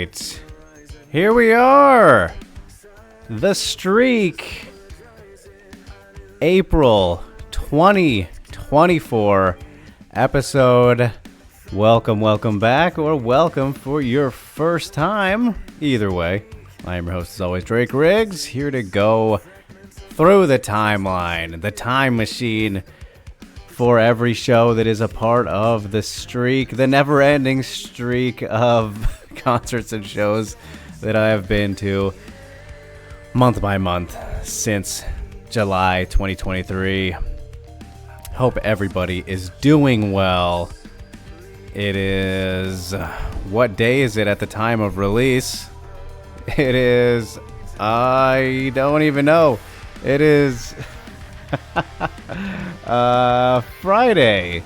right. Here we are. The Streak. April 2024 episode. Welcome back, or welcome for your first time. Either way, I am your host as always, Drake Riggs, here to go through the timeline, the time machine, for every show that is a part of the streak, the never-ending streak of concerts and shows that I have been to month by month since July 2023. Hope everybody is doing well. It is... what day is it at the time of release? It is... I don't even know. It is... Friday,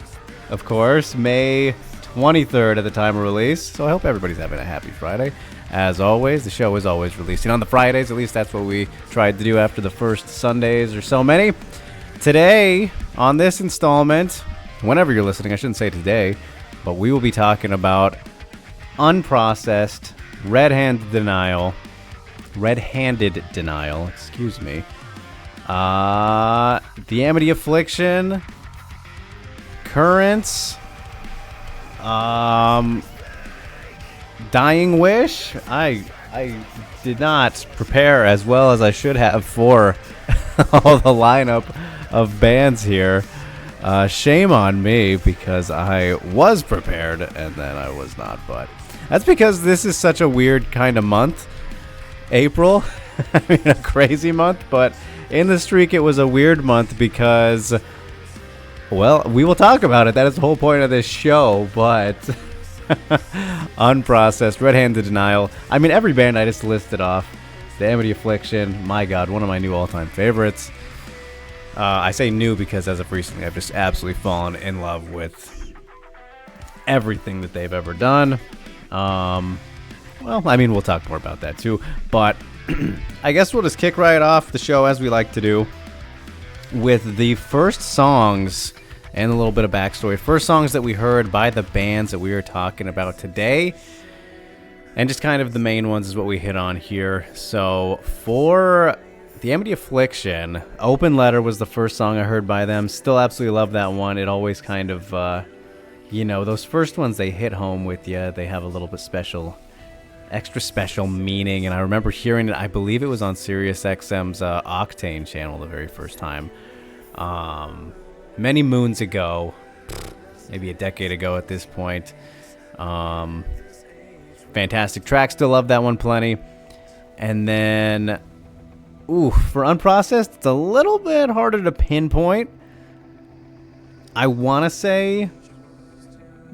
of course, May 23rd at the time of release. So I hope everybody's having a happy Friday. As always, the show is always releasing on the Fridays. At least that's what we tried to do after the first Sundays or so many. Today, on this installment, whenever you're listening, I shouldn't say today, but we will be talking about Unprocessed, Red-Handed Denial, excuse me. The Amity Affliction, Currents, Dying Wish. I did not prepare as well as I should have for all the lineup of bands here. Shame on me, because I was prepared and then I was not, but that's because this is such a weird kind of month. April, I mean, a crazy month, but in the streak it was a weird month because, well, we will talk about it. That is the whole point of this show, but Unprocessed, Red-Handed Denial. I mean, every band I just listed off. The Amity Affliction, my god, one of my new all-time favorites. I say new because as of recently I've just absolutely fallen in love with everything that they've ever done. Well, I mean, we'll talk more about that too, but I guess we'll just kick right off the show, as we like to do, with the first songs and a little bit of backstory. First songs that we heard by the bands that we are talking about today, and just kind of the main ones is what we hit on here. So for the Amity Affliction, Open Letter was the first song I heard by them. Still absolutely love that one. It always kind of, those first ones, they hit home with you. They have a little bit extra special meaning, and I remember hearing it, I believe it was on Sirius XM's Octane channel the very first time, many moons ago, maybe a decade ago at this point. Fantastic track, still love that one plenty. And then for Unprocessed, it's a little bit harder to pinpoint. I want to say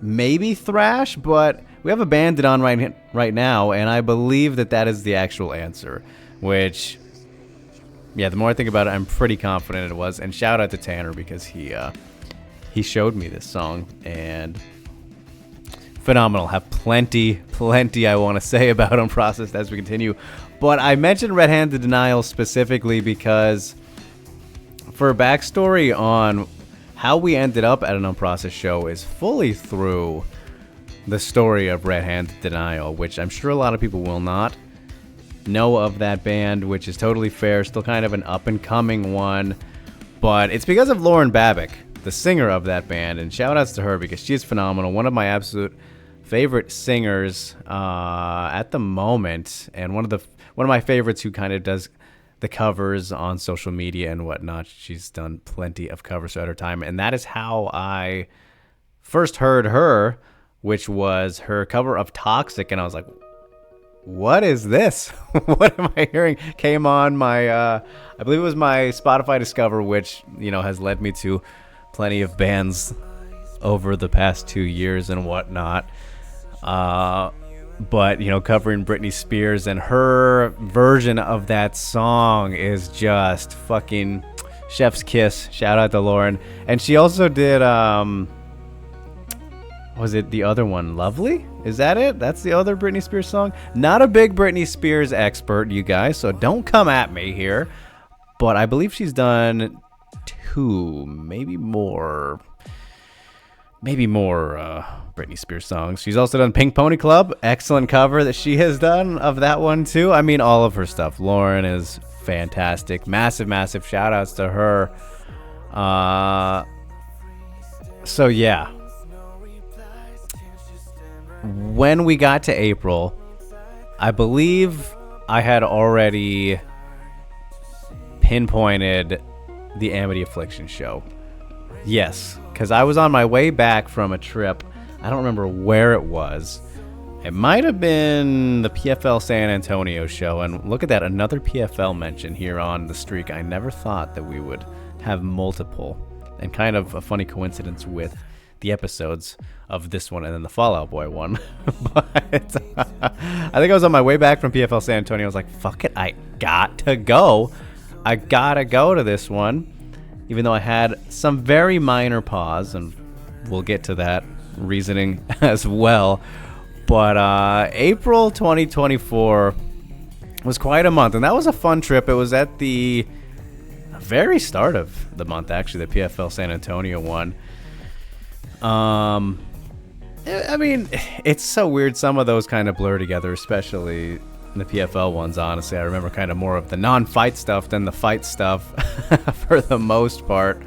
maybe thrash, but we have a Bandit on right now, and I believe that is the actual answer, which, yeah, the more I think about it, I'm pretty confident it was. And shout out to Tanner, because he showed me this song, and phenomenal. Have plenty I want to say about Unprocessed as we continue. But I mentioned Red-Handed Denial specifically because for a backstory on how we ended up at an Unprocessed show is fully through the story of Red-Handed Denial, which I'm sure a lot of people will not know of that band, which is totally fair, still kind of an up-and-coming one, but it's because of Lauren Babick, the singer of that band, and shout-outs to her because she is phenomenal, one of my absolute favorite singers at the moment, and one of my favorites who kind of does the covers on social media and whatnot. She's done plenty of covers throughout her time, and that is how I first heard her, which was her cover of Toxic, and I was like, what is this? What am I hearing? Came on my, I believe it was my Spotify Discover, which, has led me to plenty of bands over the past 2 years and whatnot. But, covering Britney Spears, and her version of that song is just fucking chef's kiss. Shout out to Lauren. And she also did, was it the other one, Lovely? Is that it? That's the other Britney Spears song? Not a big Britney Spears expert, you guys, so don't come at me here. But I believe she's done 2, maybe more. maybe more Britney Spears songs. She's also done Pink Pony Club. Excellent cover that she has done of that one too. I mean, all of her stuff. Lauren is fantastic. Massive, massive shout outs to her. So yeah. When we got to April, I believe I had already pinpointed the Amity Affliction show. Yes, because I was on my way back from a trip. I don't remember where it was. It might have been the PFL San Antonio show. And look at that, another PFL mention here on the streak. I never thought that we would have multiple. And kind of a funny coincidence with the episodes of this one and then the Fall Out Boy one. But I think I was on my way back from PFL San Antonio. I was like, fuck it, I got to go. I gotta go to this one. Even though I had some very minor pause, and we'll get to that reasoning as well. But April 2024 was quite a month, and that was a fun trip. It was at the very start of the month, actually, the PFL San Antonio one. I mean, it's so weird. Some of those kind of blur together, especially the PFL ones. Honestly, I remember kind of more of the non-fight stuff than the fight stuff for the most part.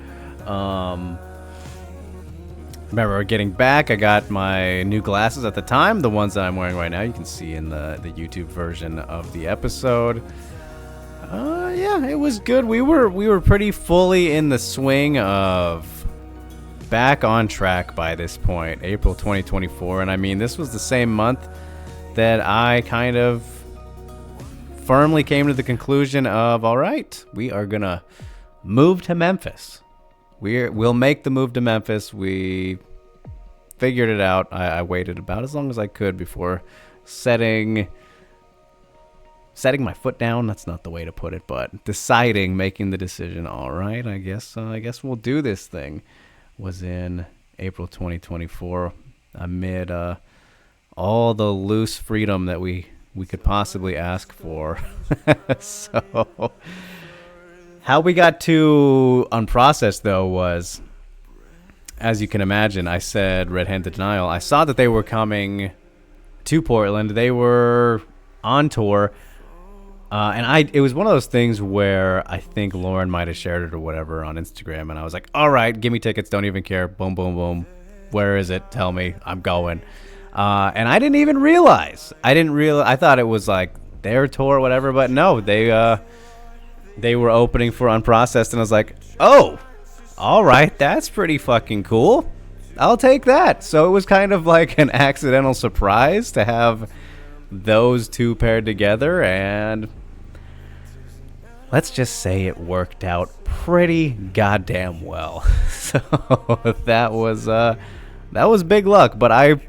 Remember getting back, I got my new glasses at the time, the ones that I'm wearing right now. You can see in the YouTube version of the episode. Yeah, it was good. We were pretty fully in the swing of back on track by this point, April 2024. And I mean, this was the same month that I kind of firmly came to the conclusion of, all right, we are gonna move to Memphis. We'll make the move to Memphis. We figured it out. I waited about as long as I could before setting my foot down. That's not the way to put it, but making the decision. All right, I guess we'll do this thing. Was in April 2024 amid all the loose freedom that we could possibly ask for. So how we got to Unprocessed, though, was, as you can imagine, I said Red Handed Denial. I saw that they were coming to Portland. They were on tour. And it was one of those things where I think Lauren might have shared it or whatever on Instagram. And I was like, all right, give me tickets. Don't even care. Boom, boom, boom. Where is it? Tell me. I'm going. And I didn't even realize. I thought it was like their tour or whatever. But no, they were opening for Unprocessed. And I was like, oh, all right. That's pretty fucking cool. I'll take that. So it was kind of like an accidental surprise to have those two paired together, and let's just say it worked out pretty goddamn well. So that was big luck. But I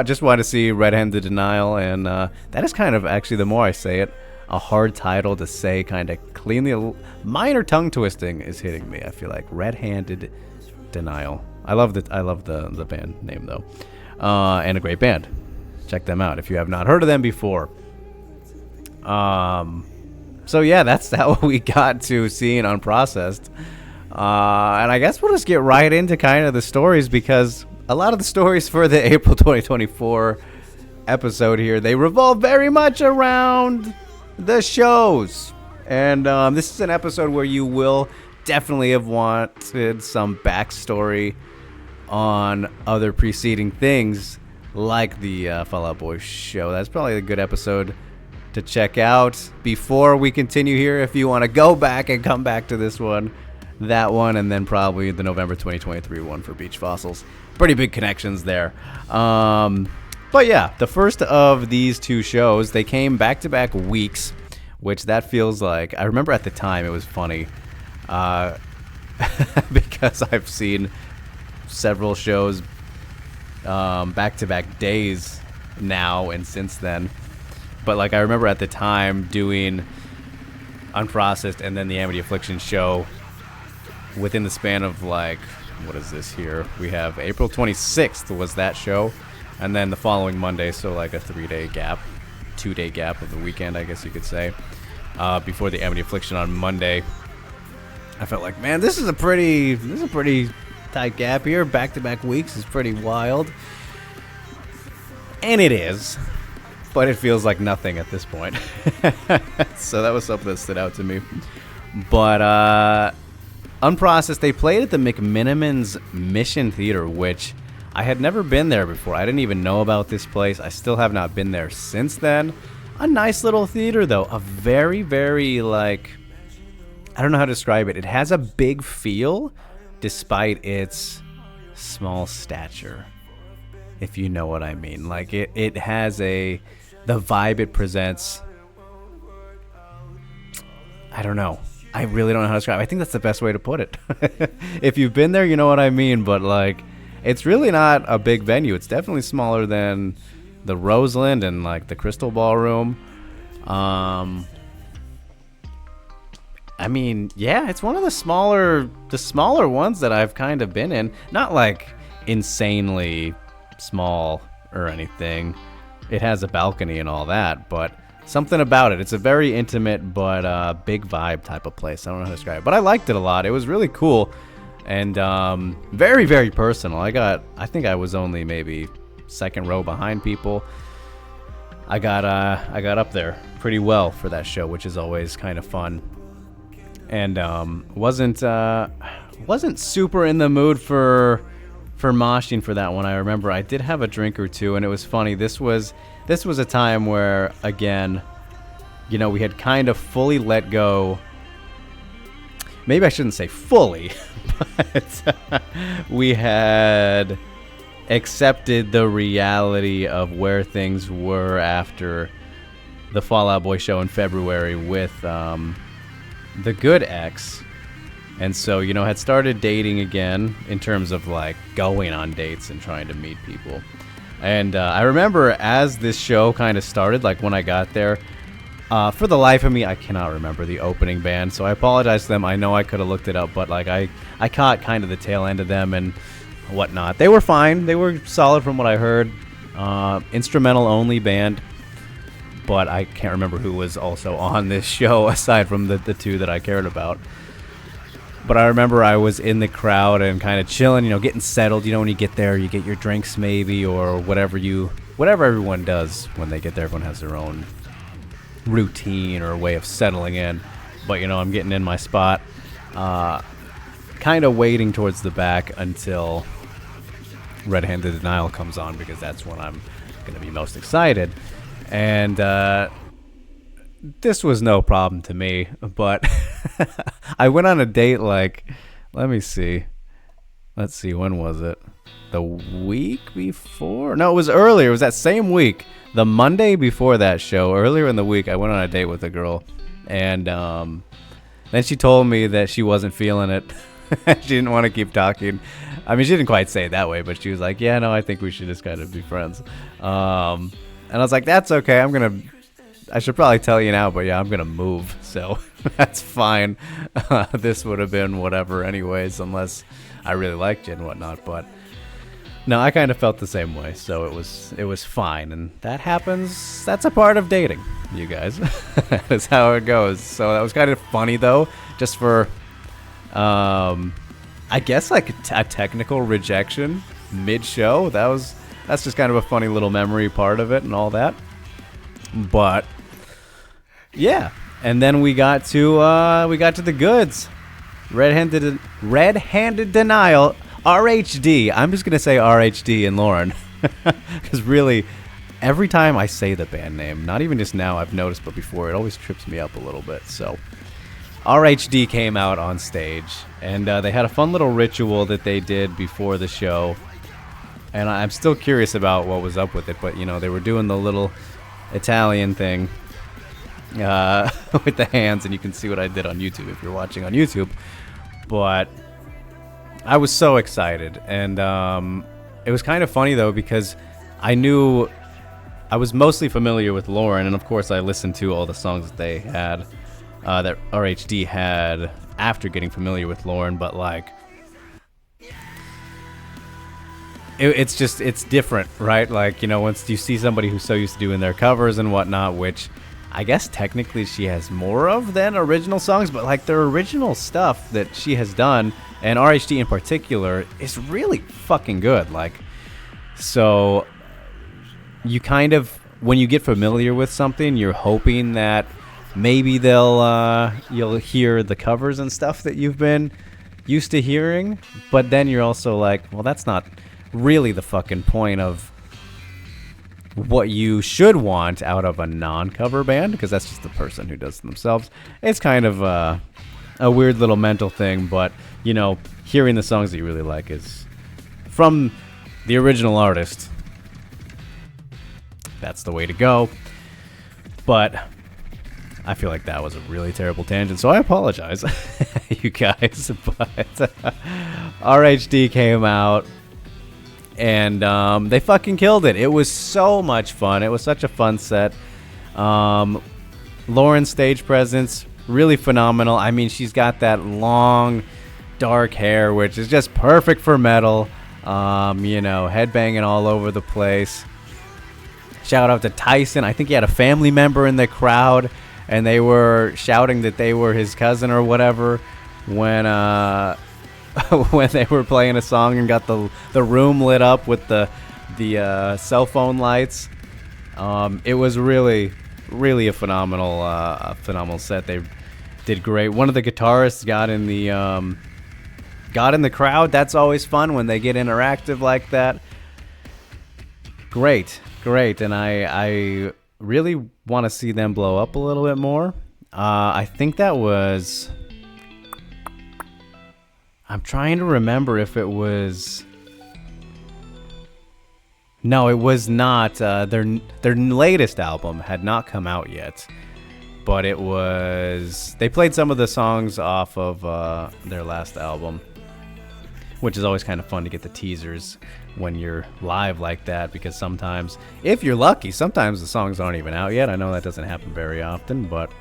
just want to see Red Handed Denial, and that is kind of, actually, the more I say it, a hard title to say kind of cleanly. Minor tongue twisting is hitting me. I feel like Red Handed Denial. I love the band name though, and a great band. Check them out if you have not heard of them before. So yeah, that's how we got to seeing Unprocessed. And I guess we'll just get right into kind of the stories, because a lot of the stories for the April 2024 episode here, they revolve very much around the shows. And this is an episode where you will definitely have wanted some backstory on other preceding things, like the Fall Out Boy show. That's probably a good episode to check out before we continue here. If you want to go back and come back to this one, that one, and then probably the November 2023 one for Beach Fossils. Pretty big connections there. But yeah, the first of these two shows, they came back-to-back weeks, which that feels like, I remember at the time it was funny, because I've seen several shows back-to-back days now and since then. But like, I remember at the time doing Unprocessed and then the Amity Affliction show within the span of, like, what is this here? We have April 26th was that show, and then the following Monday, so like a 3-day gap, 2-day gap of the weekend, I guess you could say, before the Amity Affliction on Monday. I felt like, man, this is a pretty tight gap here. Back-to-back weeks is pretty wild. And it is. But it feels like nothing at this point. So that was something that stood out to me. But Unprocessed, they played at the McMiniman's Mission Theater, which I had never been there before. I didn't even know about this place. I still have not been there since then. A nice little theater, though. A very, very, like, I don't know how to describe it. It has a big feel despite its small stature, if you know what I mean. Like, it has the vibe it presents. I don't know. I really don't know how to describe it. I think that's the best way to put it. If you've been there, you know what I mean. But, like, it's really not a big venue. It's definitely smaller than the Roseland and, like, the Crystal Ballroom. I mean, yeah, it's one of the smaller ones that I've kind of been in. Not, like, insanely small or anything. It has a balcony and all that, but something about it. It's a very intimate but big vibe type of place. I don't know how to describe it, but I liked it a lot. It was really cool and very, very personal. I think I was only maybe second row behind people. I got up there pretty well for that show, which is always kind of fun. And wasn't super in the mood for moshing for that one. I remember I did have a drink or two, and it was funny. This was a time where, again, you know, we had kind of fully let go. Maybe I shouldn't say fully, but we had accepted the reality of where things were after the Fall Out Boy show in February with the good ex. And so, you know, had started dating again in terms of, like, going on dates and trying to meet people. And I remember as this show kind of started, like, when I got there, for the life of me, I cannot remember the opening band. So I apologize to them. I know I could have looked it up, but, like, I caught kind of the tail end of them and whatnot. They were fine. They were solid from what I heard. Instrumental only band. But I can't remember who was also on this show aside from the two that I cared about. But I remember I was in the crowd and kind of chilling, you know, getting settled. You know, when you get there, you get your drinks maybe or whatever everyone does when they get there. Everyone has their own routine or way of settling in. But, you know, I'm getting in my spot, kind of waiting towards the back until Red-Handed Denial comes on because that's when I'm going to be most excited. And this was no problem to me, but I went on a date, like, let's see, when was it? The week before? No, it was earlier. It was that same week, the Monday before that show. Earlier in the week, I went on a date with a girl, and then she told me that she wasn't feeling it. She didn't want to keep talking. I mean, she didn't quite say it that way, but she was like, yeah, no, I think we should just kind of be friends. And I was like, that's okay. I should probably tell you now, but yeah, I'm going to move. So that's fine. This would have been whatever anyways, unless I really liked you and whatnot. But no, I kind of felt the same way. So it was fine. And that happens. That's a part of dating, you guys. That's how it goes. So that was kind of funny, though, just for, I guess, like a technical rejection mid-show. That's just kind of a funny little memory part of it and all that. But yeah, and then we got to the goods. Red-Handed Denial, RHD. I'm just gonna say RHD and Lauren, because really, every time I say the band name, not even just now, I've noticed, but before, it always trips me up a little bit. So RHD came out on stage, and they had a fun little ritual that they did before the show. And I'm still curious about what was up with it, but, you know, they were doing the little Italian thing with the hands, and you can see what I did on YouTube if you're watching on YouTube. But I was so excited, and it was kind of funny, though, because I knew I was mostly familiar with Lauren, and of course I listened to all the songs that they had, that RHD had after getting familiar with Lauren, but, like, it's different, right? Like, you know, once you see somebody who's so used to doing their covers and whatnot, which I guess technically she has more of than original songs, but like their original stuff that she has done, and RHD in particular, is really fucking good. Like, so you kind of, when you get familiar with something, you're hoping that maybe you'll hear the covers and stuff that you've been used to hearing, but then you're also like, well, that's not really the fucking point of what you should want out of a non-cover band, because that's just the person who does it themselves. It's kind of a weird little mental thing, but, you know, hearing the songs that you really like is from the original artist. That's the way to go. But I feel like that was a really terrible tangent, so I apologize, you guys. But RHD came out, and they fucking killed it. It was so much fun. It was such a fun set. Lauren's stage presence, really phenomenal. I mean, she's got that long, dark hair, which is just perfect for metal. You know, headbanging all over the place. Shout out to Tyson. I think he had a family member in the crowd, and they were shouting that they were his cousin or whatever when when they were playing a song and got the room lit up with the cell phone lights. It was really a phenomenal set. They did great. One of the guitarists got in the crowd. That's always fun when they get interactive like that. Great, and I really want to see them blow up a little bit more. I think that was, I'm trying to remember if it was, no, it was not. Their latest album had not come out yet, but it was, they played some of the songs off of their last album, which is always kind of fun to get the teasers when you're live like that, because sometimes, if you're lucky, sometimes the songs aren't even out yet. I know that doesn't happen very often, but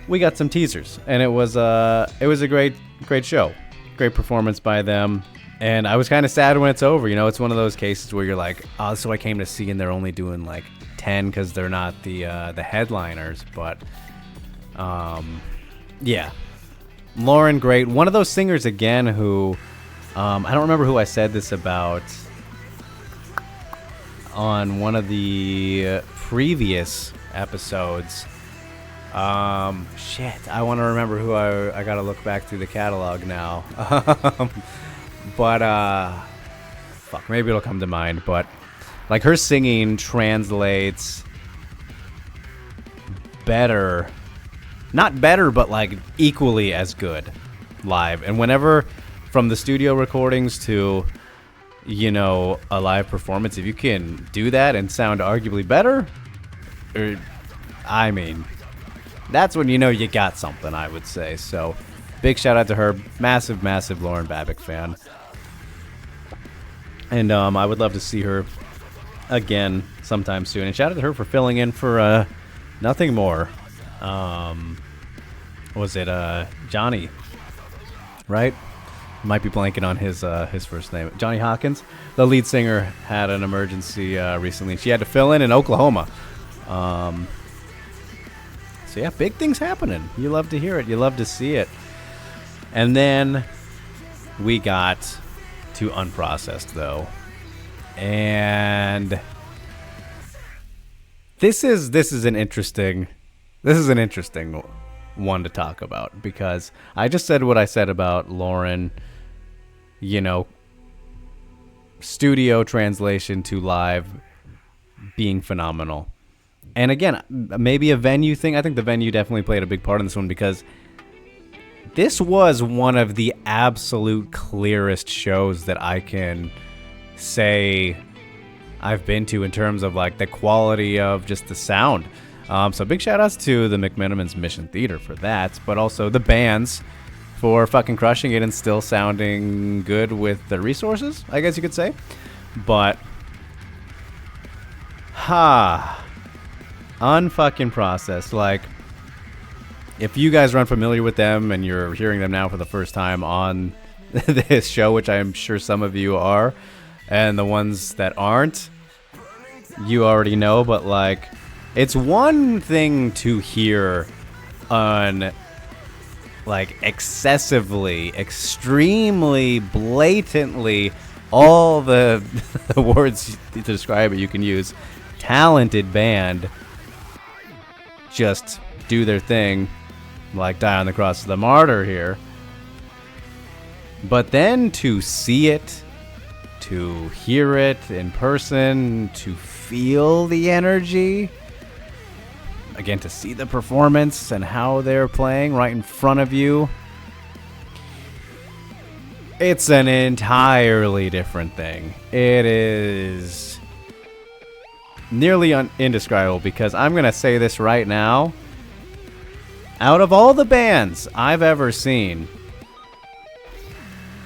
we got some teasers, and it was a great show, great performance by them. And I was kind of sad when it's over. You know, it's one of those cases where you're like, oh, so I came to see, and they're only doing like 10 because they're not the headliners. But yeah, Lauren, great. One of those singers again who I don't remember who I said this about on one of the previous episodes. Shit, I want to remember who I gotta look back through the catalog now. But fuck, maybe it'll come to mind. But like, her singing translates better, not better, but like equally as good live. And whenever, from the studio recordings to, you know, a live performance, if you can do that and sound arguably better, I mean, that's when you know you got something, I would say. So big shout out to her. Massive Lauren Babic fan. And I would love to see her again sometime soon. And shout out to her for filling in for Nothing More. Was it Johnny? Right? Might be blanking on his first name. Johnny Hawkins. The lead singer had an emergency recently. She had to fill in Oklahoma. So yeah, big things happening. You love to hear it. You love to see it. And then we got to Unprocessed, though, and this is an interesting one to talk about, because I just said what I said about Lauren, you know, studio translation to live being phenomenal. And again, maybe a venue thing. I think the venue definitely played a big part in this one, because this was one of the absolute clearest shows that I can say I've been to in terms of like the quality of just the sound. So big shout outs to the McMenamins Mission Theater for that, but also the bands for fucking crushing it and still sounding good with the resources, I guess you could say. But unfucking processed. Like, if you guys are unfamiliar with them and you're hearing them now for the first time on this show, which I'm sure some of you are, and the ones that aren't, you already know, but like, It's one thing to hear excessively, extremely, blatantly, all the words to describe it you can use, talented band just do their thing, like Die on the Cross of the Martyr here. But then to see it, to hear it in person, to feel the energy, again, to see the performance and how they're playing right in front of you, it's an entirely different thing. It is nearly indescribable, because I'm going to say this right now. Out of all the bands I've ever seen,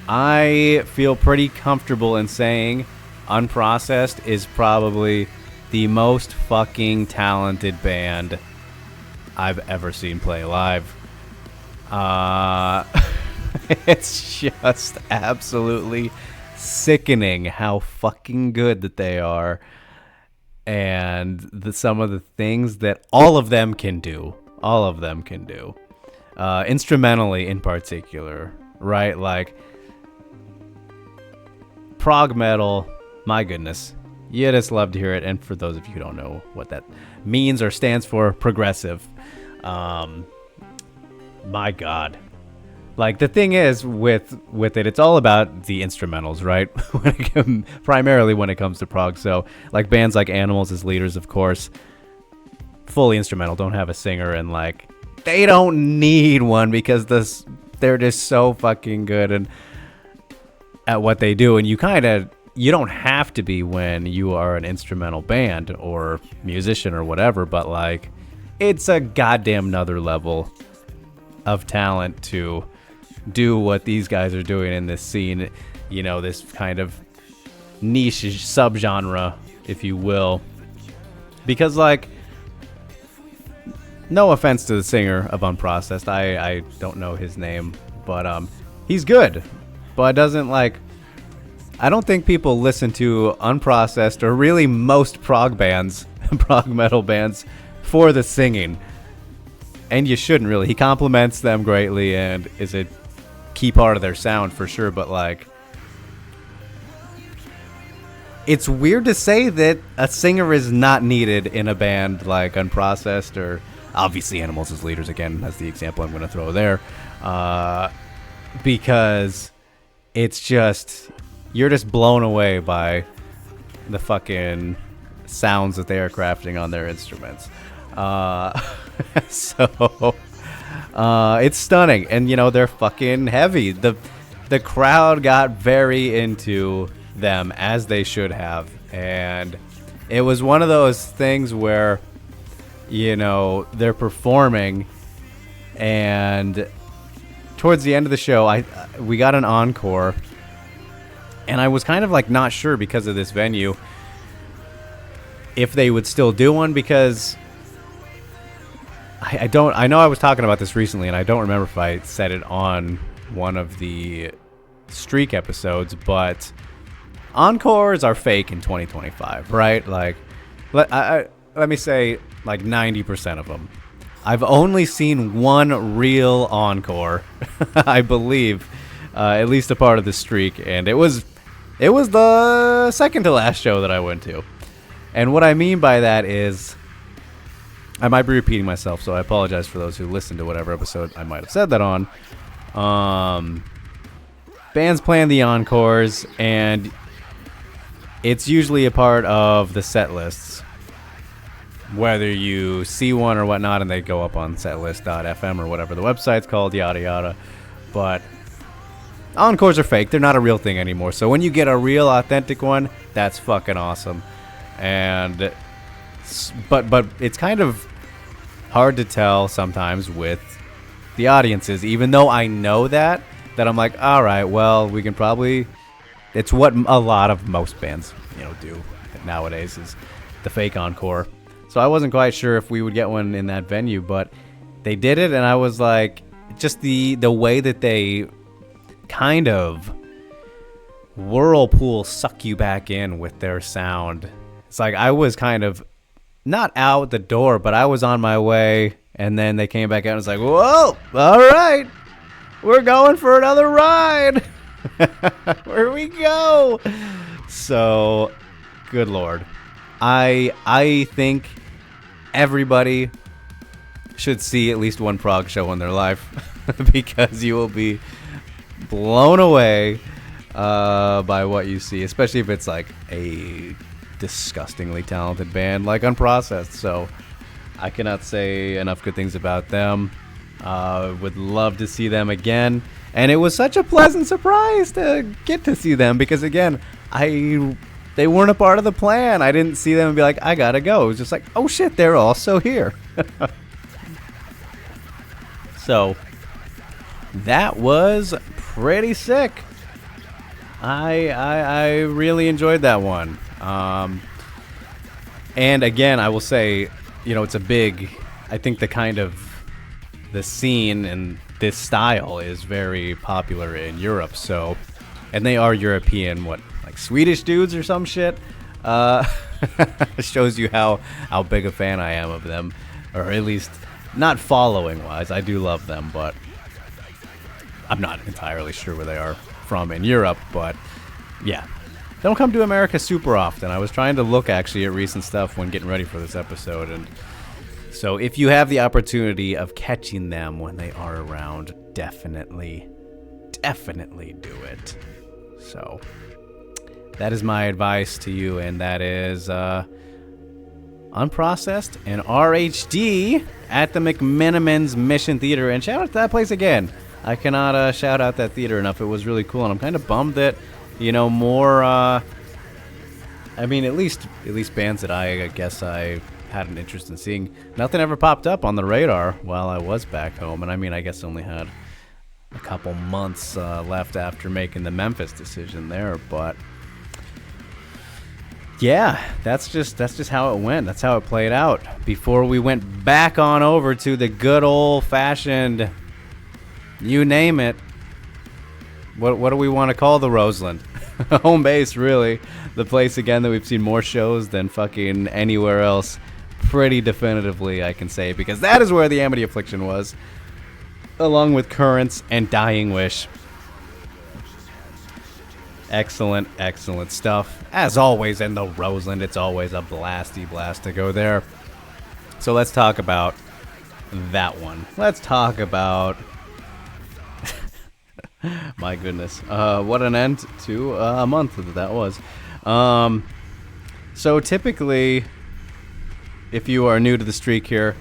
I feel pretty comfortable in saying Unprocessed is probably the most fucking talented band I've ever seen play live. It's just absolutely sickening how fucking good that they are, and some of the things that all of them can do. Instrumentally in particular, right? Like, prog metal, my goodness, you just love to hear it. And for those of you who don't know what that means or stands for, progressive. My God. Like, the thing is with it, it's all about the instrumentals, right? Primarily when it comes to prog. So, like, bands like Animals as leaders, of course, fully instrumental, don't have a singer, and like, they don't need one, because they're just so fucking good and at what they do. And you don't have to be when you are an instrumental band or musician or whatever, but like, it's a goddamn another level of talent to do what these guys are doing in this scene, you know, this kind of niche subgenre, if you will. Because, like, no offense to the singer of Unprocessed, I don't know his name, but he's good, but doesn't, like, I don't think people listen to Unprocessed or really most prog bands, prog metal bands, for the singing. And you shouldn't really. He compliments them greatly and is a key part of their sound for sure, but like, it's weird to say that a singer is not needed in a band like Unprocessed, or obviously Animals as leaders, again, that's the example I'm going to throw there, because it's just, you're just blown away by the fucking sounds that they are crafting on their instruments. So it's stunning, and you know, they're fucking heavy. The crowd got very into them, as they should have, and it was one of those things where, you know, they're performing, and towards the end of the show, we got an encore, and I was kind of like not sure, because of this venue, if they would still do one, because I know I was talking about this recently, and I don't remember if I said it on one of the Streak episodes, but encores are fake in 2025, right? Like, let me say, like, 90% of them. I've only seen one real encore, I believe, at least a part of the Streak, and it was the second to last show that I went to. And what I mean by that is, I might be repeating myself, so I apologize for those who listened to whatever episode I might have said that on. Bands playing the encores, and it's usually a part of the set lists, whether you see one or whatnot, and they go up on setlist.fm or whatever the website's called, yada yada. But encores are fake. They're not a real thing anymore. So when you get a real authentic one, that's fucking awesome. And but it's kind of hard to tell sometimes with the audiences, even though I know that I'm like, all right, well, we can probably, it's what a lot of most bands, you know, do nowadays, is the fake encore. So I wasn't quite sure if we would get one in that venue, but they did it, and I was like, just the way that they kind of whirlpool suck you back in with their sound. It's like I was kind of not out the door, but I was on my way, and then they came back out and was like, whoa, all right, we're going for another ride. Where we go? So, good Lord. I think everybody should see at least one prog show in their life because you will be blown away by what you see, especially if it's like a disgustingly talented band like Unprocessed. So I cannot say enough good things about them. Would love to see them again, and it was such a pleasant surprise to get to see them because again, they weren't a part of the plan. I didn't see them and be like, I gotta go. It was just like, oh shit, they're also here. So that was pretty sick. I really enjoyed that one. And again, I will say, it's a big, I think the scene and this style is very popular in Europe. So, and they are European, like Swedish dudes or some shit. Shows you how big a fan I am of them, or at least not following wise. I do love them, but I'm not entirely sure where they are from in Europe. But yeah, they don't come to America super often. I was trying to look actually at recent stuff when getting ready for this episode, and so if you have the opportunity of catching them when they are around, definitely do it. So that is my advice to you, and that is Unprocessed and RHD at the McMenamins Mission Theater. And shout out to that place again. I cannot shout out that theater enough. It was really cool, and I'm kind of bummed that, more, at least bands that I guess I had an interest in seeing. Nothing ever popped up on the radar while I was back home, and I guess I only had a couple months left after making the Memphis decision there, but yeah, that's just how it went. That's how it played out before we went back on over to the good old-fashioned, you name it. What do we want to call the Roseland? Home base, really. The place, again, that we've seen more shows than fucking anywhere else. Pretty definitively, I can say, because that is where the Amity Affliction was, along with Currents and Dying Wish. Excellent stuff. As always in the Roseland, it's always a blasty blast to go there. So let's talk about that one. Let's talk about... my goodness. What an end to a month that was. So typically, if you are new to the streak here,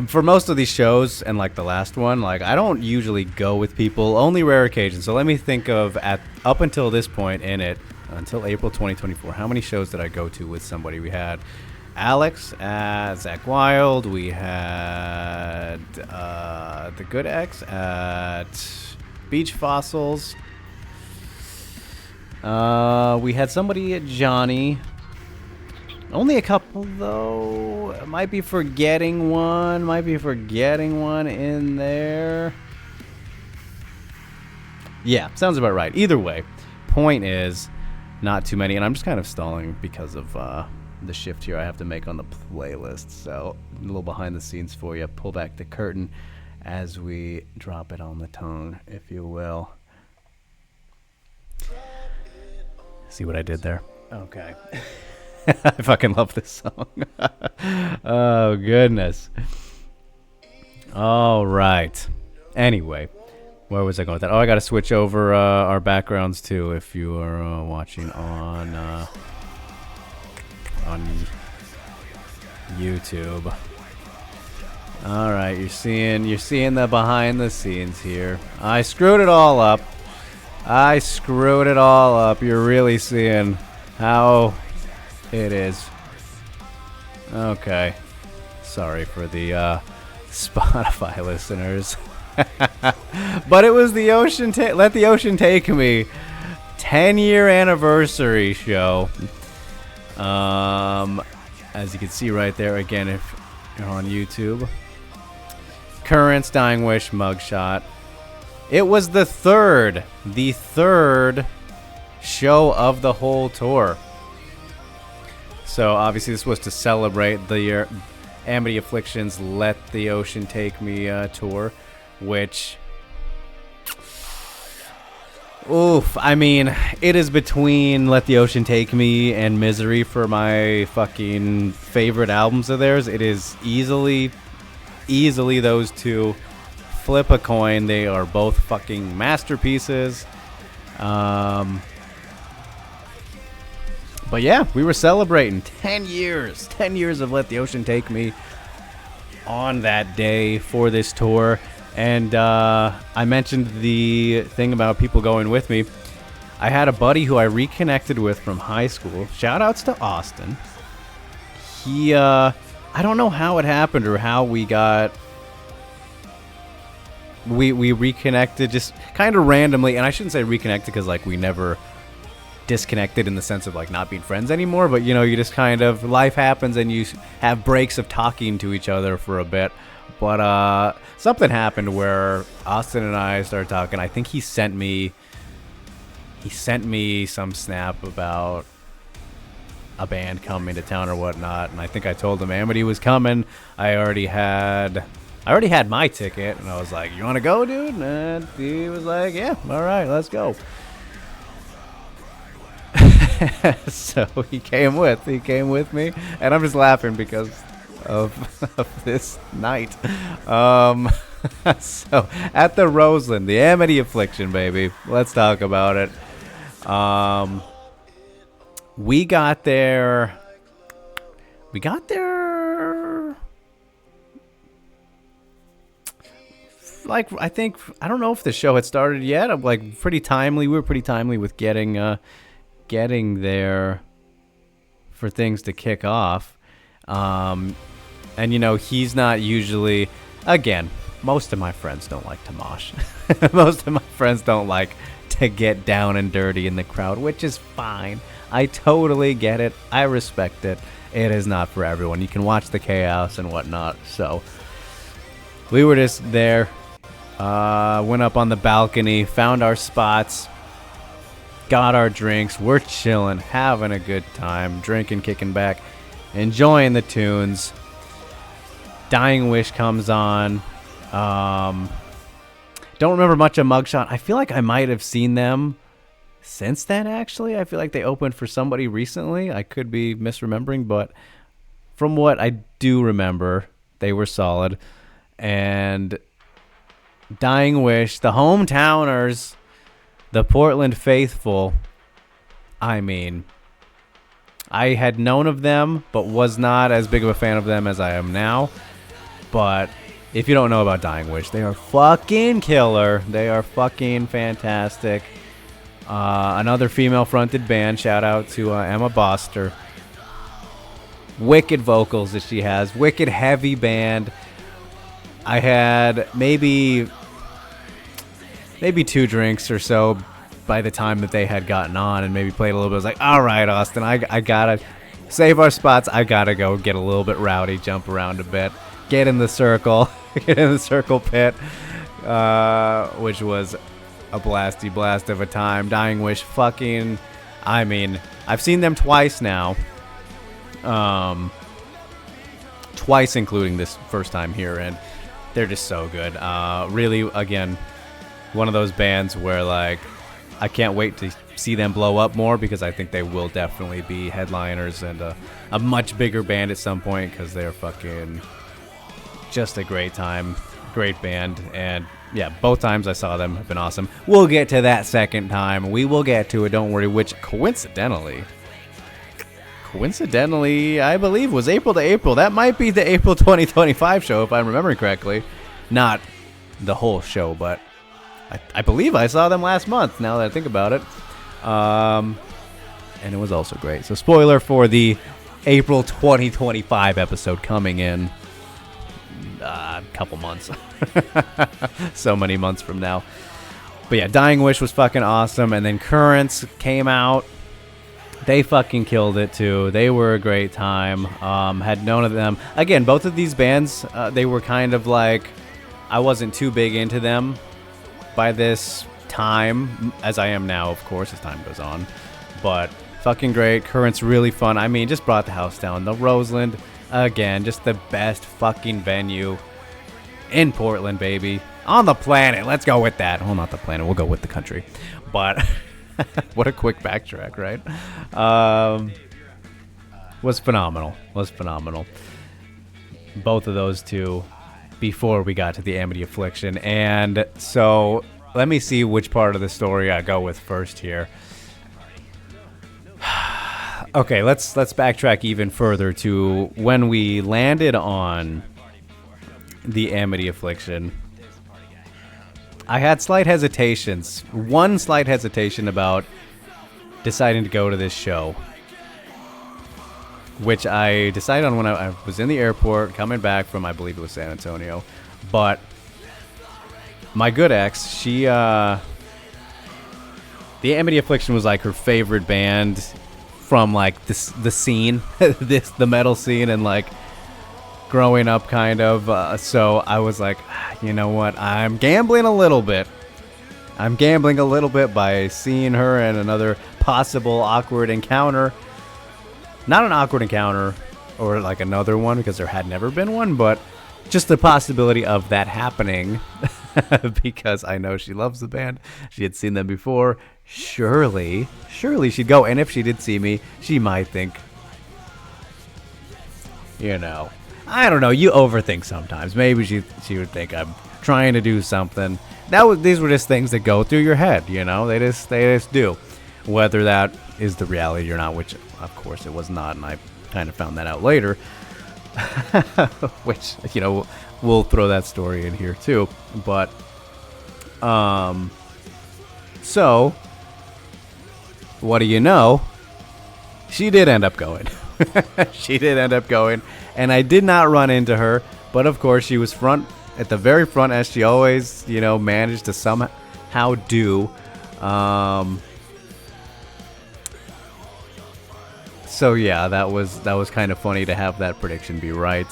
for most of these shows, and like the last one, I don't usually go with people, only rare occasions. So let me think of, up until this point in it, until April 2024, how many shows did I go to with somebody? We had Alex at Zach Wild. We had the Good X at Beach Fossils. We had somebody at Johnny. Only a couple, though. Might be forgetting one in there. Yeah, sounds about right. Either way, point is, not too many. And I'm just kind of stalling because of the shift here I have to make on the playlist. So, a little behind the scenes for you. Pull back the curtain as we drop it on the tongue, if you will. See what I did there? Okay. I fucking love this song. Oh, goodness. All right. Anyway, where was I going with that? Oh, I got to switch over our backgrounds, too, if you are watching on YouTube. All right, you're seeing the behind the scenes here. I screwed it all up. You're really seeing how it is. Okay. Sorry for the Spotify listeners. But it was the Ocean Let the Ocean Take Me 10-year anniversary show. As you can see right there, again, if you're on YouTube. Currents, Dying Wish, mugshot. It was the third show of the whole tour. So obviously this was to celebrate the Amity Affliction's Let the Ocean Take Me tour, which... Oof, I mean, it is between Let the Ocean Take Me and Misery for my fucking favorite albums of theirs. It is easily those two. Flip a coin. They are both fucking masterpieces. But yeah, we were celebrating 10 years of Let the Ocean Take Me on that day for this tour. And I mentioned the thing about people going with me. I had a buddy who I reconnected with from high school. Shout outs to Austin. He, I don't know how it happened or how we got... We reconnected just kind of randomly. And I shouldn't say reconnected because, like, we never disconnected in the sense of, like, not being friends anymore. But, you know, you just kind of... Life happens and you have breaks of talking to each other for a bit. But something happened where Austin and I started talking. I think he sent me some snap about a band coming to town or whatnot, and I think I told him Amity was coming. I already had my ticket, and I was like, "You want to go, dude?" And he was like, "Yeah, all right, let's go." So he came with me, and I'm just laughing because of this night. So at the Roseland, the Amity Affliction, baby. Let's talk about it. We got there. Like, I don't know if the show had started yet. I'm like pretty timely. We were pretty timely with getting there for things to kick off. And, you know, he's not usually... Again, most of my friends don't like to mosh. Most of my friends don't like to get down and dirty in the crowd, which is fine. I totally get it. I respect it. It is not for everyone. You can watch the chaos and whatnot. So, we were just there. Went up on the balcony, found our spots, got our drinks. We're chilling, having a good time, drinking, kicking back, enjoying the tunes. Dying Wish comes on. Don't remember much of Mugshot. I feel like I might have seen them since then, actually. I feel like they opened for somebody recently. I could be misremembering, but from what I do remember, they were solid. And Dying Wish, the hometowners, the Portland faithful, I mean... I had known of them, but was not as big of a fan of them as I am now. But if you don't know about Dying Wish, they are fucking killer. They are fucking fantastic. Another female-fronted band. Shout out to Emma Boster. Wicked vocals that she has. Wicked heavy band. I had maybe 2 drinks or so by the time that they had gotten on and maybe played a little bit. I was like, all right, Austin, I gotta save our spots. I gotta go get a little bit rowdy, jump around a bit, get in the circle, get in the circle pit, which was a blasty blast of a time. Dying Wish, fucking, I mean, I've seen them twice now. Twice including this first time here, and they're just so good. Really, again, one of those bands where, like, I can't wait to see them blow up more because I think they will definitely be headliners and a much bigger band at some point because they're fucking just a great time, great band. And yeah, both times I saw them have been awesome. We'll get to that second time. We will get to it, don't worry, which coincidentally, I believe was April to April. That might be the April 2025 show if I'm remembering correctly. Not the whole show, but I believe I saw them last month, now that I think about it. And it was also great. So spoiler for the April 2025 episode coming in a couple months. So many months from now. But yeah, Dying Wish was fucking awesome. And then Currents came out. They fucking killed it too. They were a great time. Had known of them. Again, both of these bands, they were kind of like... I wasn't too big into them by this time, as I am now, of course, as time goes on. But fucking great. Current's really fun. I mean, just brought the house down. The Roseland, again, just the best fucking venue in Portland, baby. On the planet. Let's go with that. Well, not the planet. We'll go with the country. But what a quick backtrack, right? Was phenomenal. Was phenomenal. Both of those two before we got to the Amity Affliction. And so let me see which part of the story I go with first here. Okay, let's backtrack even further to when we landed on the Amity Affliction. I had slight hesitations. One slight hesitation about deciding to go to this show, which I decided on when I was in the airport coming back from, I believe it was San Antonio. But my good ex, she, the Amity Affliction was like her favorite band from like the scene, the metal scene, and like growing up kind of. So I was like, you know what? I'm gambling a little bit. I'm gambling a little bit by seeing her and another possible awkward encounter. Not an awkward encounter or like another one, because there had never been one, but just the possibility of that happening because I know she loves the band. She had seen them before. Surely she'd go. And if she did see me, she might think, you know, I don't know, you overthink sometimes. Maybe she would think I'm trying to do something. These were just things that go through your head, you know. They just do. Whether that is the reality or not, which of course it was not, and I kind of found that out later. Which, you know, we'll throw that story in here too. But so what do you know? She did end up going. She did end up going, and I did not run into her, but of course she was at the very front, as she always, you know, managed to somehow do. So yeah, that was kind of funny to have that prediction be right.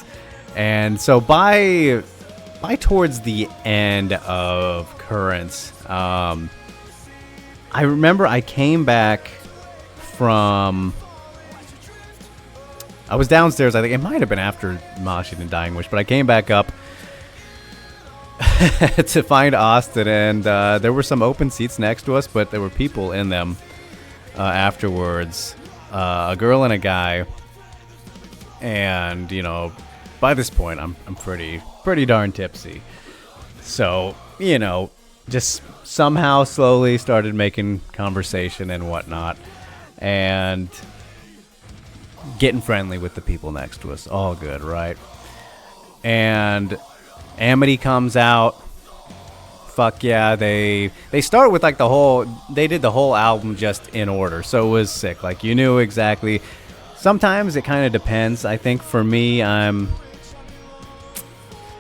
And so by towards the end of Currents, I remember I came back from, I was downstairs. I think it might have been after Moshing and Dying Wish, but I came back up to find Austin, and there were some open seats next to us, but there were people in them afterwards. A girl and a guy, and you know, by this point I'm pretty darn tipsy, so you know, just somehow slowly started making conversation and whatnot, and getting friendly with the people next to us. All good, right? And Amity comes out. Fuck yeah, they start with like they did the whole album just in order, so it was sick. Like, you knew exactly. Sometimes it kind of depends. I think for me,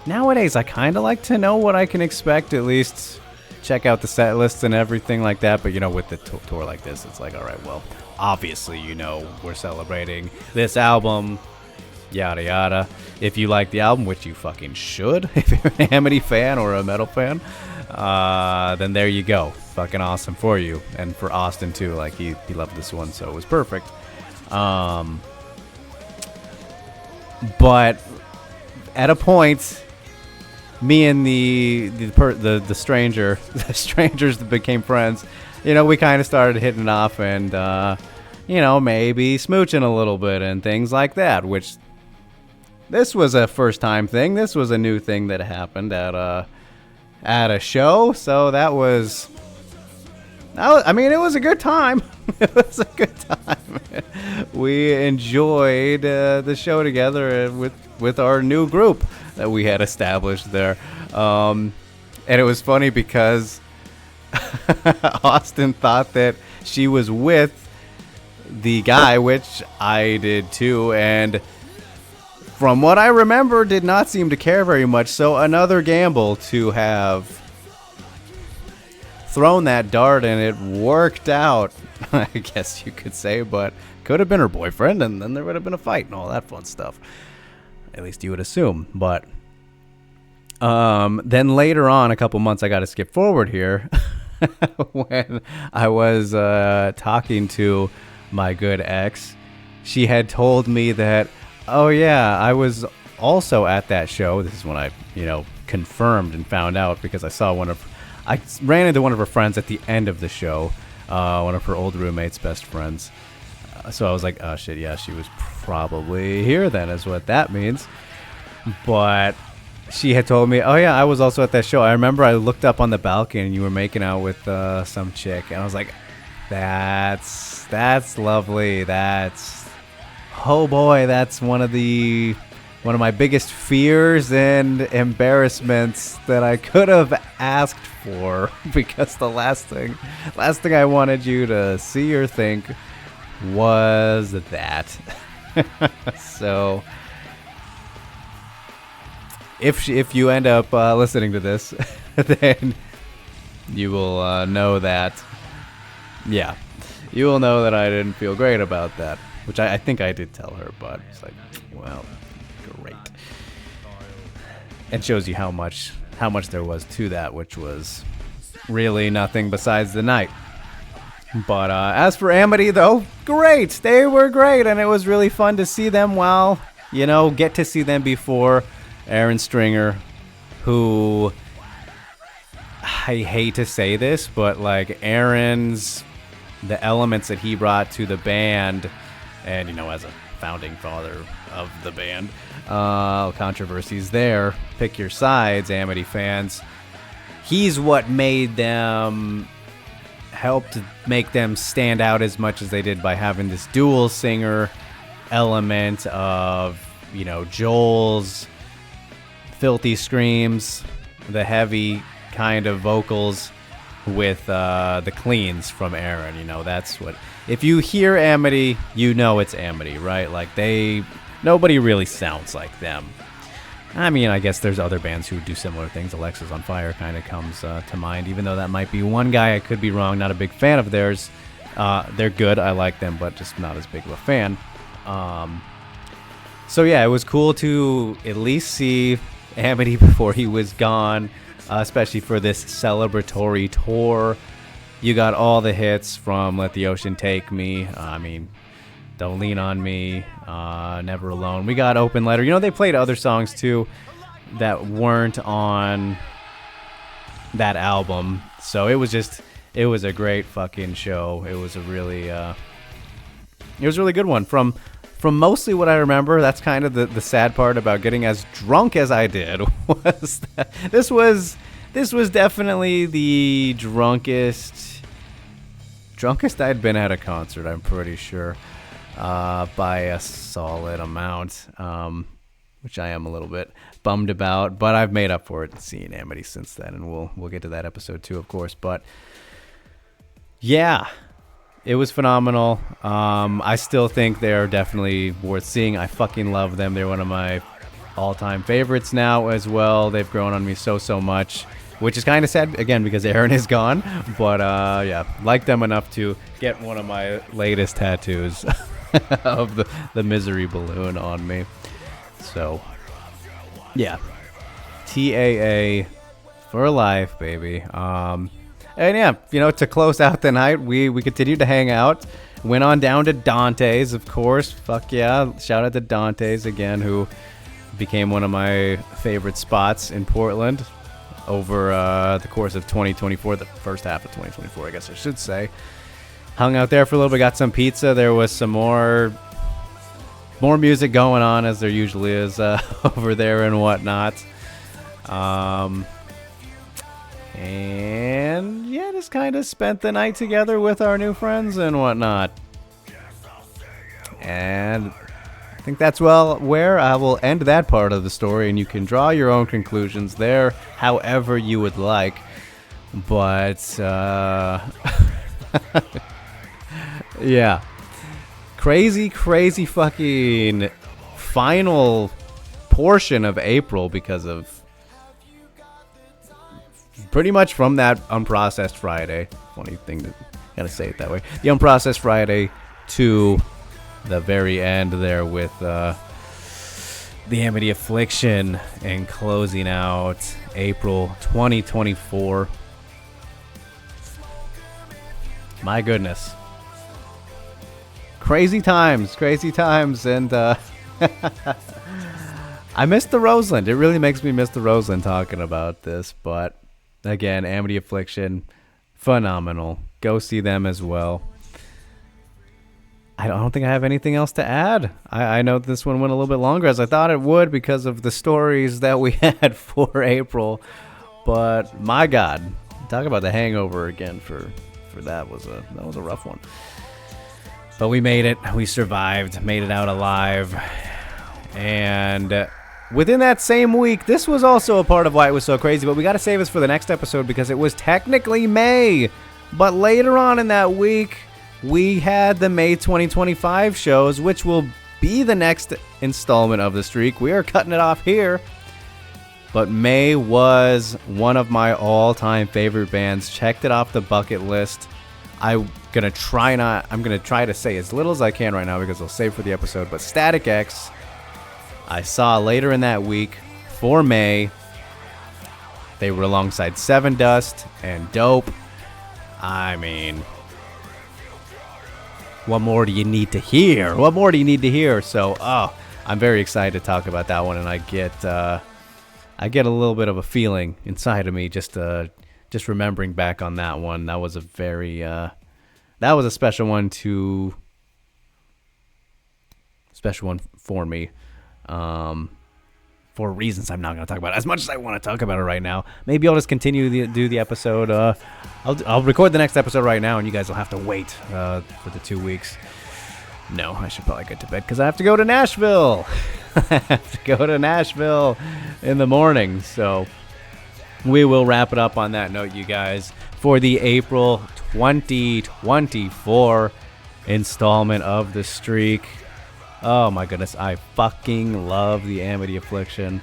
nowadays I kind of like to know what I can expect, at least check out the set lists and everything like that. But you know, with the tour like this, it's like, all right, well, obviously, you know, we're celebrating this album, yada yada. If you like the album, which you fucking should, if you're an Amity fan or a metal fan, then there you go. Fucking awesome for you, and for Austin too. Like, he loved this one, so it was perfect. But at a point, me and the stranger, the strangers that became friends, you know, we kind of started hitting it off, and you know, maybe smooching a little bit and things like that. Which, this was a first time thing. This was a new thing that happened at a show, so that was, I mean, it was a good time. It was a good time. We enjoyed the show together with our new group that we had established there. And it was funny because Austin thought that she was with the guy, which I did too, and from what I remember, did not seem to care very much. So another gamble to have thrown that dart, and it worked out, I guess you could say, but could have been her boyfriend, and then there would have been a fight and all that fun stuff. At least you would assume. But then later on, a couple months, I got to skip forward here, when I was talking to my good ex, she had told me that, oh yeah, I was also at that show. This is when I, confirmed and found out because I ran into one of her friends at the end of the show, one of her old roommate's best friends. So I was like, oh shit, yeah, she was probably here then, is what that means. But she had told me, oh yeah, I was also at that show. I remember I looked up on the balcony and you were making out with some chick, and I was like, that's lovely. Oh boy, that's one of my biggest fears and embarrassments that I could have asked for, because the last thing I wanted you to see or think was that. So if you end up listening to this, then you will know that. Yeah, you will know that I didn't feel great about that, which I think I did tell her, but it's like, well, great. And shows you how much there was to that, which was really nothing besides the night. But as for Amity, though, great. They were great, and it was really fun to see them get to see them before Aaron Stringer, who, I hate to say this, but like the elements that he brought to the band, and as a founding father of the band, controversies there, pick your sides, Amity fans. He's what helped make them stand out as much as they did by having this dual singer element of, Joel's filthy screams, the heavy kind of vocals, with the cleans from Aaron. That's what, if you hear Amity, it's Amity, right? Like nobody really sounds like them. I mean, I guess there's other bands who do similar things. Alexis on Fire kind of comes to mind, even though that might be one guy. I could be wrong. Not a big fan of theirs. They're good. I like them, but just not as big of a fan. So yeah, it was cool to at least see Amity before he was gone, especially for this celebratory tour. You got all the hits from Let the Ocean Take Me. Don't Lean on Me, Never Alone. We got Open Letter. They played other songs too that weren't on that album. So it was a great fucking show. It was a really good one. From mostly what I remember, that's kind of the sad part about getting as drunk as I did, was that this was definitely the drunkest I'd been at a concert, I'm pretty sure. By a solid amount, which I am a little bit bummed about, but I've made up for it seeing Amity since then, and we'll get to that episode too, of course. But yeah, it was phenomenal. I still think they're definitely worth seeing. I fucking love them. They're one of my all-time favorites now as well. They've grown on me so much, which is kind of sad, again, because Aaron is gone. But yeah, like them enough to get one of my latest tattoos of the misery balloon on me. So yeah, TAA for life, baby. And yeah, to close out the night, we continued to hang out. Went on down to Dante's, of course. Fuck yeah, shout out to Dante's again, who became one of my favorite spots in Portland over the course of 2024, the first half of 2024, I guess I should say. Hung out there for a little bit, got some pizza. There was some more music going on, as there usually is over there and whatnot. And yeah, just kind of spent the night together with our new friends and whatnot. And I think that's where I will end that part of the story, and you can draw your own conclusions there however you would like. But yeah, crazy fucking final portion of April, because of pretty much from that Unprocessed Friday. Funny thing to gotta say it that way. The Unprocessed Friday to the very end there with the Amity Affliction, and closing out April 2024. My goodness. crazy times, and I miss the Roseland. It really makes me miss the Roseland talking about this, but again, Amity Affliction, phenomenal. Go see them as well. I don't think I have anything else to add. I know this one went a little bit longer as I thought it would because of the stories that we had for April, but my God, talk about the hangover again for that was a rough one. But we made it. We survived, made it out alive, and within that same week, this was also a part of why it was so crazy, but we got to save this for the next episode because it was technically May. But later on in that week, we had the May 2025 shows, which will be the next installment of the streak. We are cutting it off here. But May was one of my all-time favorite bands. Checked it off the bucket list. I'm gonna try to say as little as I can right now because I'll save for the episode. But Static X, I saw later in that week for May. They were alongside Seven Dust and Dope. I mean, what more do you need to hear? So, I'm very excited to talk about that one, and I get a little bit of a feeling inside of me just remembering back on that one. That was a very that was a special one for me. For reasons I'm not going to talk about as much as I want to talk about it right now. Maybe I'll just continue to do the episode. I'll record the next episode right now, and you guys will have to wait for the 2 weeks. No, I should probably get to bed because I have to go to Nashville. I have to go to Nashville in the morning. So we will wrap it up on that note, you guys, for the April 2024 installment of The Streak. Oh my goodness, I fucking love the Amity Affliction.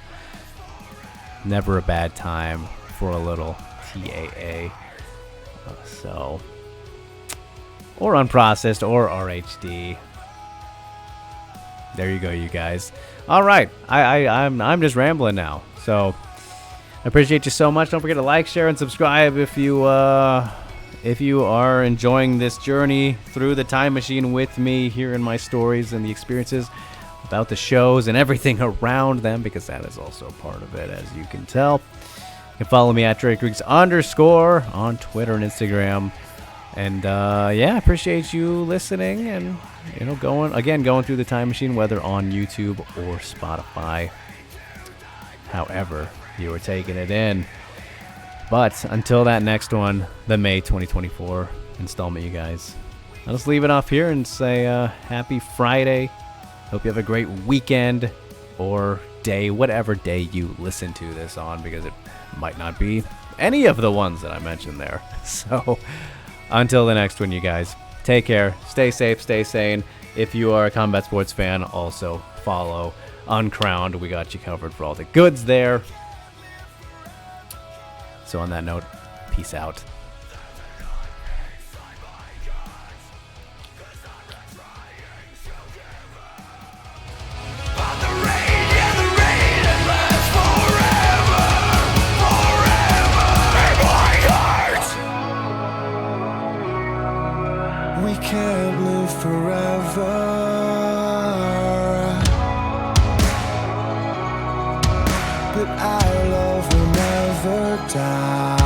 Never a bad time for a little TAA. So, or Unprocessed, or RHD. There you go, you guys. All right, I'm just rambling now. So, I appreciate you so much. Don't forget to like, share, and subscribe if you are enjoying this journey through the time machine with me, hearing my stories and the experiences about the shows and everything around them, because that is also part of it, as you can tell. You can follow me at DrakeReeks_ on Twitter and Instagram. And I appreciate you listening and going through the time machine, whether on YouTube or Spotify. However you are taking it in. But until that next one, the May 2024 installment, you guys, I'll just leave it off here and say happy Friday. Hope you have a great weekend or day, whatever day you listen to this on, because it might not be any of the ones that I mentioned there. So until the next one, you guys, take care, stay safe, stay sane. If you are a combat sports fan, also follow Uncrowned. We got you covered for all the goods there. So on that note, peace out. We can't live forever, but our love will never die.